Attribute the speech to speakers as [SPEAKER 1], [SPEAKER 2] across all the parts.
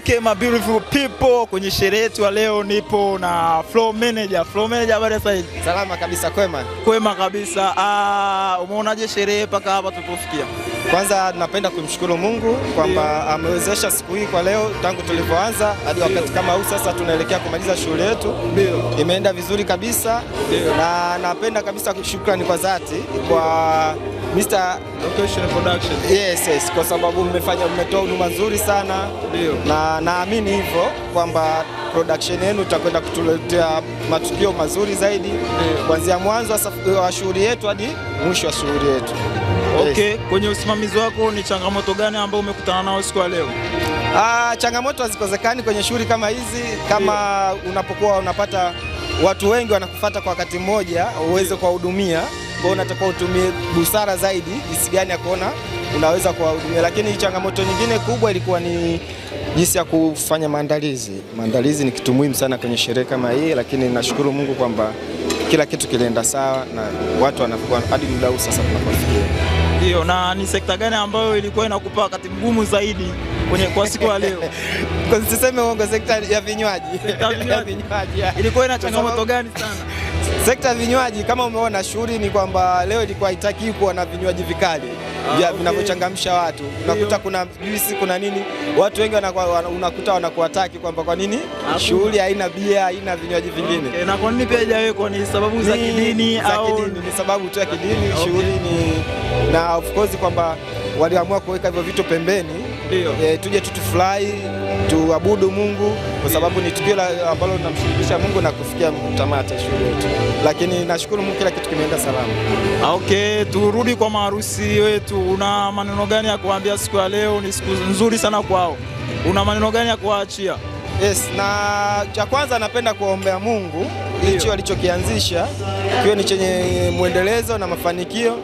[SPEAKER 1] Okay, my beautiful people, kwenye sherehe yetu ya leo nipo na floor manager. Floor manager, habari sasa hivi?
[SPEAKER 2] Salama kabisa, kwema.
[SPEAKER 1] Kwema kabisa. Umeonaje sherehe mpaka hapa tulipofikia?
[SPEAKER 2] Kwanza napenda kumshukuru Mungu kwamba amewezesha siku hii kwa leo tangu tulivyoanza hadi wakati kama huu sasa tunaelekea kumaliza shughuli yetu. Imeenda vizuri kabisa. Na napenda kabisa shukrani kwa dhati kwa Mr.
[SPEAKER 1] Location Production.
[SPEAKER 2] Yes, kwa sababu mmetoa huduma nzuri sana. Na naamini hivyo kwamba production yenu itakwenda kutuletea matukio mazuri zaidi kuanzia mwanzo wa shughuli yetu hadi mwisho wa shughuli yetu.
[SPEAKER 1] Okay, kwenye usimamizi wako ni changamoto gani ambayo umekutana nayo siku ya leo?
[SPEAKER 2] Changamoto hazikosekani kwenye shughuli kama hizi, kama unapokuwa unapata watu wengi wanakufuata kwa wakati mmoja uweze kuwahudumia, kwa unatakiwa utumie busara zaidi jinsi gani ya kuona unaweza kuwahudumia. Lakini changamoto nyingine kubwa ilikuwa ni jinsi ya kufanya maandalizi. Maandalizi ni kitu muhimu sana kwenye sherehe kama hii, lakini nashukuru Mungu kwamba kila kitu kilienda sawa na watu wanakuwa hadi muda huu sasa tunapofikia.
[SPEAKER 1] Ndio, na ni sekta gani ambayo ilikuwa inakupa wakati mgumu zaidi kwa siku ya leo?
[SPEAKER 2] Kwa siseme uongo, sekta ya vinywaji.
[SPEAKER 1] Sekta ya vinywaji. Ilikuwa ina changamoto gani sana?
[SPEAKER 2] Sekta ya vinywaji kama umeona shughuli ni kwamba leo ilikuwa haitaki kuwa na vinywaji vikali vinavyochangamsha watu. Unakuta kuna juisi, kuna nini, watu wengi unakuta wanakuataki kwamba kwa nini shughuli haina bia, haina vinywaji vingine.
[SPEAKER 1] Na kwa nini pia haijawekwa? Ni sababu za kidini au
[SPEAKER 2] ni sababu tu ya kidini? Shughuli ni na of course kwamba waliamua kuweka hivyo vitu pembeni. Tuje tufurahi, tuabudu Mungu kwa sababu ni tukio ambalo tunamshirikisha Mungu na kufikia tamati ya shughuli yetu. Lakini nashukuru Mungu kila kitu kimeenda salama.
[SPEAKER 1] Okay, turudi kwa maharusi wetu. Una maneno gani ya kuambia siku ya leo? Ni siku nzuri sana kwao. Una maneno gani ya kuwaachia?
[SPEAKER 2] Yes, na cha kwanza napenda kuombea Mungu hicho alichokianzisha kiwe ni chenye muendelezo na mafanikio.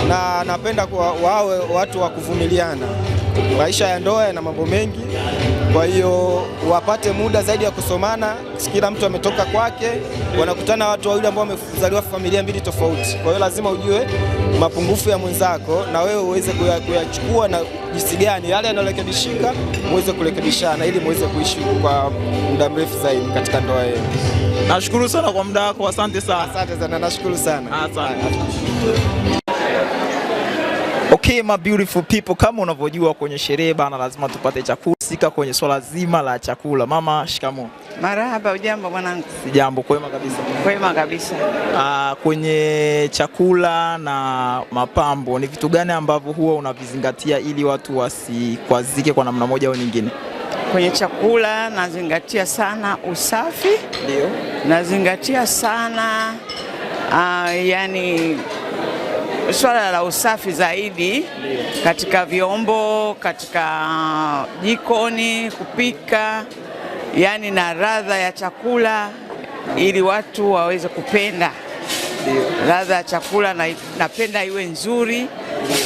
[SPEAKER 2] Na napenda wawe watu wa kuvumiliana. Maisha ya ndoa yana mambo mengi, kwa hiyo wapate muda zaidi ya kusomana. Kila mtu ametoka kwake, wanakutana watu wawili ambao wamezaliwa familia mbili tofauti. Kwa hiyo lazima ujue mapungufu ya mwenzako na wewe uweze kuyachukua na jinsi gani yale yanayorekebishika muweze kurekebishana ili muweze kuishi kwa muda mrefu zaidi katika ndoa yenu.
[SPEAKER 1] Nashukuru sana kwa muda wako, asante sana.
[SPEAKER 2] Asante sana, nashukuru sana.
[SPEAKER 1] Asante. Okay, my beautiful people, kama unavyojua kwenye sherehe bana lazima tupate chakula. Sika kwenye swala zima la chakula. Mama, shikamoo.
[SPEAKER 3] Marahaba, ujambo mwanangu?
[SPEAKER 1] Sijambo, kwema kabisa.
[SPEAKER 3] Kwema kabisa.
[SPEAKER 1] Kwenye chakula na mapambo ni vitu gani ambavyo huwa unavizingatia ili watu wasikwazike kwa namna moja au nyingine?
[SPEAKER 3] Kwenye chakula nazingatia sana usafi.
[SPEAKER 1] Ndio.
[SPEAKER 3] Nazingatia sana yani swala la usafi zaidi katika vyombo, katika jikoni, kupika, yani na ladha ya chakula ili watu waweze kupenda. Ladha ya chakula napenda iwe nzuri.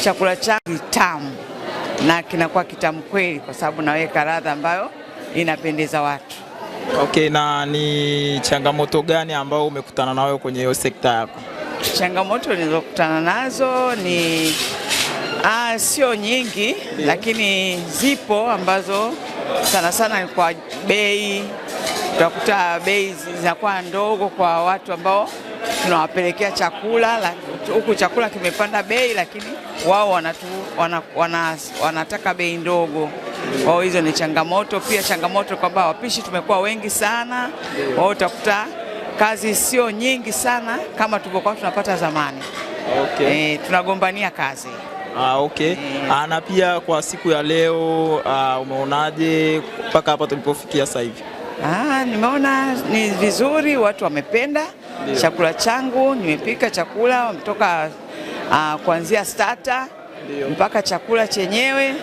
[SPEAKER 3] Chakula changu kitamu na kinakuwa kitamu kweli kwa sababu naweka ladha ambayo inapendeza watu.
[SPEAKER 1] Okay, na ni changamoto gani ambao umekutana nayo kwenye hiyo sekta yako?
[SPEAKER 3] Changamoto nilizokutana nazo ni sio nyingi, lakini zipo ambazo sana sana kwa bei. Utakuta bei zinakuwa ndogo kwa watu ambao tunawapelekea chakula, huku chakula kimepanda bei lakini wao wanataka bei ndogo. Kwa hizo ni changamoto. Pia changamoto kwamba wapishi tumekuwa wengi sana, wao utakuta kazi sio nyingi sana kama tulivyokuwa tunapata zamani.
[SPEAKER 1] Okay.
[SPEAKER 3] Tunagombania kazi.
[SPEAKER 1] Okay. Na pia kwa siku ya leo umeonaje mpaka hapa tulipofikia sasa hivi?
[SPEAKER 3] Nimeona ni vizuri, watu wamependa chakula changu. Nimepika chakula wametoka kuanzia starter mpaka chakula chenyewe.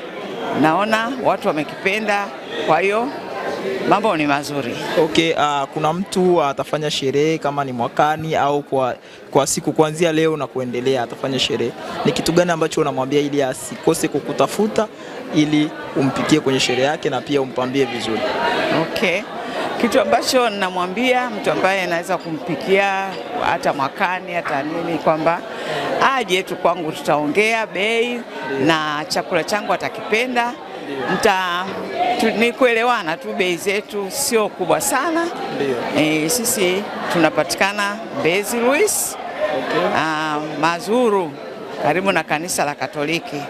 [SPEAKER 3] Naona watu wamekipenda, kwa hiyo mambo ni mazuri.
[SPEAKER 1] Okay, kuna mtu atafanya sherehe kama ni mwakani au kwa siku kuanzia leo na kuendelea atafanya sherehe. Ni kitu gani ambacho unamwambia ili asikose kukutafuta ili umpikie kwenye sherehe yake na pia umpambie vizuri?
[SPEAKER 3] Okay. Kitu ambacho namwambia mtu ambaye anaweza kumpikia hata mwakani hata nini kwamba aje tu kwangu, tutaongea bei na chakula changu atakipenda ni kuelewana tu, bei zetu sio kubwa sana. Sisi tunapatikana Mbezi Luis, Mazuru, karibu na kanisa la Katoliki.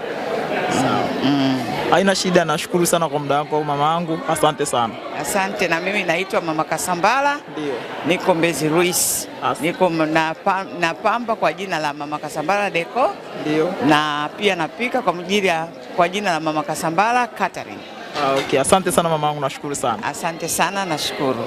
[SPEAKER 1] Haina shida, nashukuru sana kwa muda wako mama yangu. Asante sana.
[SPEAKER 3] Asante, na mimi naitwa Mama Kasambala. Niko Mbezi Luis. Niko na pamba kwa jina la Mama Kasambala Deco. Na pia napika kwa jina la Mama Kasambala Catering.
[SPEAKER 1] Okay, asante sana mama yangu, nashukuru sana.
[SPEAKER 3] Asante sana, nashukuru.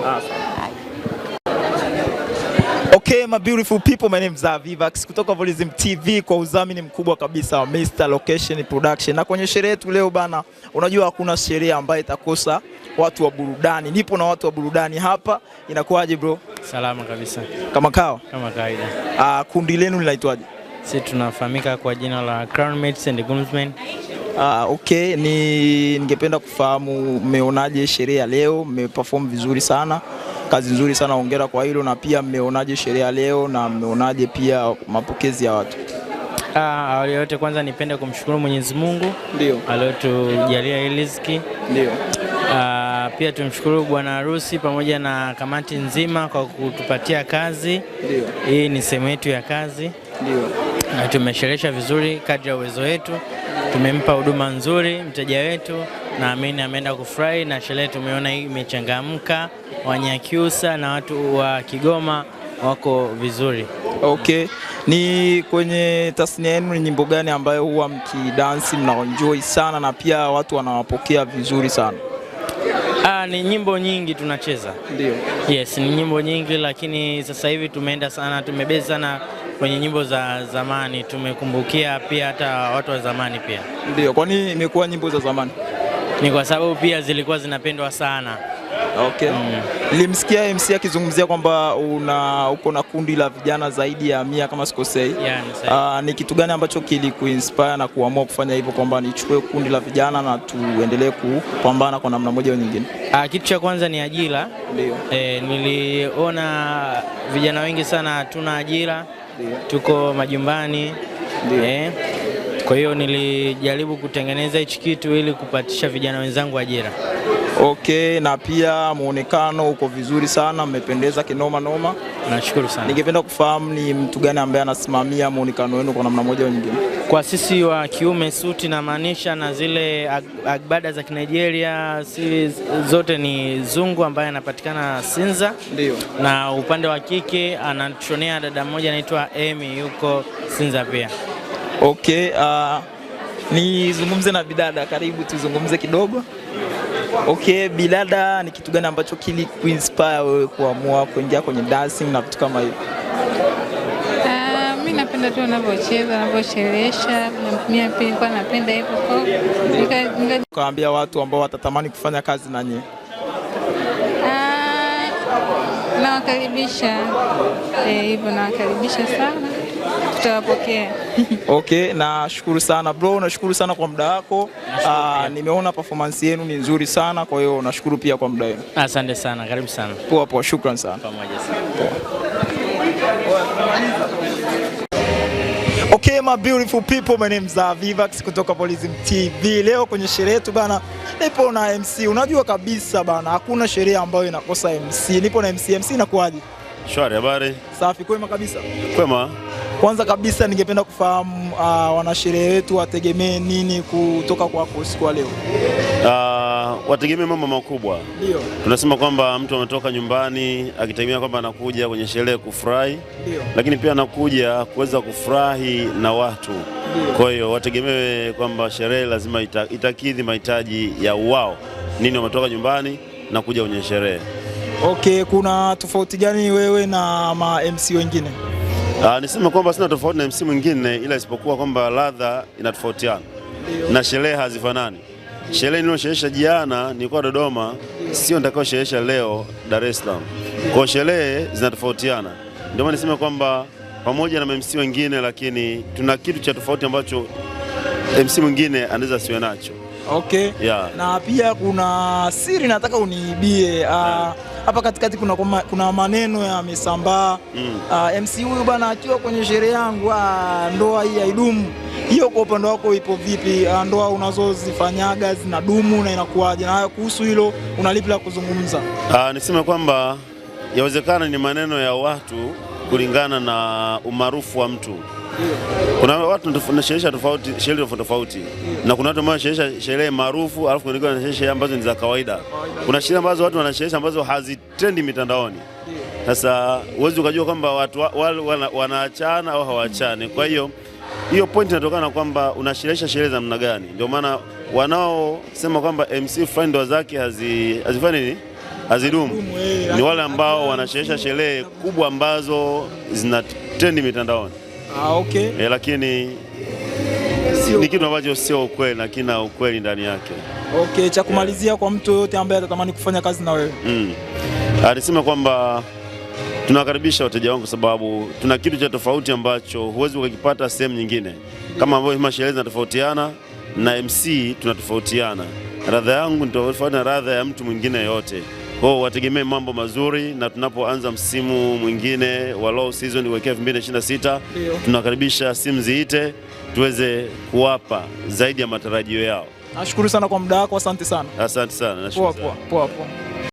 [SPEAKER 1] Okay, my beautiful people, my name is Vivax kutoka Volism TV kwa udhamini mkubwa kabisa wa Mr. Location Production. Na kwenye sherehe yetu leo bana, unajua hakuna sherehe ambayo itakosa watu wa burudani. Nipo na watu wa burudani hapa. Inakuwaje bro?
[SPEAKER 4] Salama kabisa.
[SPEAKER 1] Kama
[SPEAKER 4] kawaida.
[SPEAKER 1] Kundi lenu linaitwaje?
[SPEAKER 4] Sisi tunafahamika kwa jina la Crown Mates and Groomsmen.
[SPEAKER 1] Okay, ningependa kufahamu mmeonaje sherehe ya leo? Mmeperform vizuri sana. Kazi nzuri sana, hongera kwa hilo. Na pia mmeonaje sherehe ya leo na mmeonaje pia mapokezi ya watu?
[SPEAKER 4] Awali yote kwanza nipende kumshukuru Mwenyezi Mungu aliyotujalia riziki. Pia tumshukuru bwana harusi pamoja na kamati nzima kwa kutupatia kazi. Hii ni sehemu yetu ya kazi. Na tumesherehesha vizuri kadri ya uwezo wetu. Tumempa huduma nzuri mteja wetu, naamini ameenda kufurahi, na sherehe tumeona hii imechangamka. Wanyakyusa na watu wa Kigoma wako vizuri.
[SPEAKER 1] Okay, ni kwenye tasnia yenu ni nyimbo gani ambayo huwa mkidansi mnaenjoy sana na pia watu wanawapokea vizuri sana?
[SPEAKER 4] Ni nyimbo nyingi tunacheza. Yes, ni nyimbo nyingi, lakini sasa hivi tumebeza sana kwenye nyimbo za zamani. Tumekumbukia pia hata watu wa zamani pia.
[SPEAKER 1] Kwa nini imekuwa nyimbo za zamani?
[SPEAKER 4] Ni kwa sababu pia zilikuwa zinapendwa sana.
[SPEAKER 1] Okay. Nilimsikia MC akizungumzia kwamba uko na kundi la vijana zaidi ya 100 kama sikosei. Ni kitu gani ambacho kilikuinspire na kuamua kufanya hivyo, kwamba nichukue kundi la vijana na tuendelee kupambana kwa namna moja au nyingine?
[SPEAKER 4] Kitu cha kwanza ni ajira. Niliona vijana wengi sana hatuna ajira. Tuko majumbani. Kwa hiyo nilijaribu kutengeneza hichi kitu ili kupatisha vijana wenzangu ajira.
[SPEAKER 1] Okay, na pia muonekano uko vizuri sana, mmependeza kinoma noma.
[SPEAKER 4] Nashukuru sana.
[SPEAKER 1] Ningependa kufahamu ni mtu gani ambaye anasimamia muonekano wenu kwa namna moja au nyingine?
[SPEAKER 4] Kwa sisi wa kiume suti na maanisha na zile agbada za Nigeria, si zote ni Zungu ambaye anapatikana Sinza. Na upande wa kike anatushonea dada mmoja anaitwa Amy, yuko Sinza pia.
[SPEAKER 1] Okay, nizungumze na bidada, karibu tuzungumze kidogo. Okay, bidada, ni kitu gani ambacho kilikuinspire wewe kuamua kuingia kwenye dancing na vitu kama hivyo?
[SPEAKER 5] Mimi napenda tu wanavyocheza, wanavyosherehesha, mimi pia nilikuwa napenda hivyo.
[SPEAKER 1] Kaambia watu ambao watatamani kufanya kazi na nyinyi.
[SPEAKER 5] Nawakaribisha hivyo, nawakaribisha sana, tutawapokea.
[SPEAKER 1] Okay, nashukuru sana bro, nashukuru sana kwa muda wako. Nimeona performance yenu ni nzuri sana, kwa hiyo nashukuru pia kwa muda wenu.
[SPEAKER 4] Asante sana, karibu sana.
[SPEAKER 1] Poa, shukrani sana.
[SPEAKER 4] Pamoja sana.
[SPEAKER 1] Okay, my beautiful people, my name is Vivax kutoka Volism TV. Leo kwenye sherehe yetu bana, nipo na MC. Unajua kabisa bana, hakuna sherehe ambayo inakosa MC. Nipo na MC. MC, inakuaje?
[SPEAKER 6] Shwari, habari?
[SPEAKER 1] Safi, kwema kabisa.
[SPEAKER 6] Kwema.
[SPEAKER 1] Kwanza kabisa ningependa kufahamu wanasherehe wetu wategemee nini kutoka kwako siku ya leo?
[SPEAKER 6] Wategemee mambo makubwa. Tunasema kwamba mtu ametoka nyumbani akitegemea kwamba anakuja kwenye sherehe kufurahi, lakini pia anakuja kuweza kufurahi na watu. Kwa hiyo wategemee kwamba sherehe lazima itakidhi mahitaji ya wao. Nini wametoka nyumbani na kuja kwenye sherehe.
[SPEAKER 1] Okay, kuna tofauti gani wewe na ma MC wengine?
[SPEAKER 6] Nisema kwamba sina tofauti na MC mwingine, ila isipokuwa kwamba ladha inatofautiana na sherehe hazifanani. Sherehe niliyosherehesha jana nilikuwa Dodoma, sio nitakayosherehesha leo Dar es Salaam. Kwa sherehe zinatofautiana. Ndio maana nisema kwamba pamoja na MC wengine, lakini tuna kitu cha tofauti ambacho MC mwingine anaweza siwe nacho.
[SPEAKER 1] Okay.
[SPEAKER 6] Yeah.
[SPEAKER 1] Na pia kuna siri nataka uniibie. Hapa katikati kuna maneno yamesambaa. MC huyu bana akiwa kwenye sherehe yangu ndoa hii haidumu. Hiyo kwa upande wako ipo vipi? Ndoa unazozifanyaga zinadumu na inakuwaje? Na kuhusu hilo unalipi la kuzungumza?
[SPEAKER 6] Niseme kwamba yawezekana ni maneno ya watu kulingana na umaarufu wa mtu. Kuna watu wanasherehesha sherehe tofauti. Na kuna watu ambao wanasherehesha sherehe maarufu alafu kuna wengine wanasherehesha ambazo ni za kawaida. Kuna sherehe ambazo watu wanasherehesha ambazo hazitendi mitandaoni. Sasa huwezi ukajua kwamba watu wanaachana au hawaachane. Kwa hiyo point inatokana kwamba unasherehesha sherehe za namna gani. Ndio maana wanaosema kwamba MC fulani ndoa zake hazifanya nini? Hazidumu. Ni wale ambao wanasherehesha sherehe kubwa ambazo zinatendi mitandaoni.
[SPEAKER 1] Okay.
[SPEAKER 6] Lakini ni kitu ambacho sio ukweli na kina ukweli ndani yake.
[SPEAKER 1] Okay, cha kumalizia kwa mtu yote ambaye atatamani kufanya kazi na wewe.
[SPEAKER 6] Nisema kwamba tunawakaribisha wateja wangu sababu tuna kitu cha tofauti ambacho huwezi ukakipata sehemu nyingine. Kama ambavyo sherehe zinatofautiana na MC tunatofautiana. Radha yangu ni tofauti na radha ya mtu mwingine yote. Kwa hiyo wategemee mambo mazuri, na tunapoanza msimu mwingine wa low season wa 2026 tunakaribisha simu ziite tuweze kuwapa zaidi ya matarajio yao.
[SPEAKER 1] Nashukuru sana kwa muda wako, asante sana.
[SPEAKER 6] Asante sana, nashukuru.
[SPEAKER 1] Poa.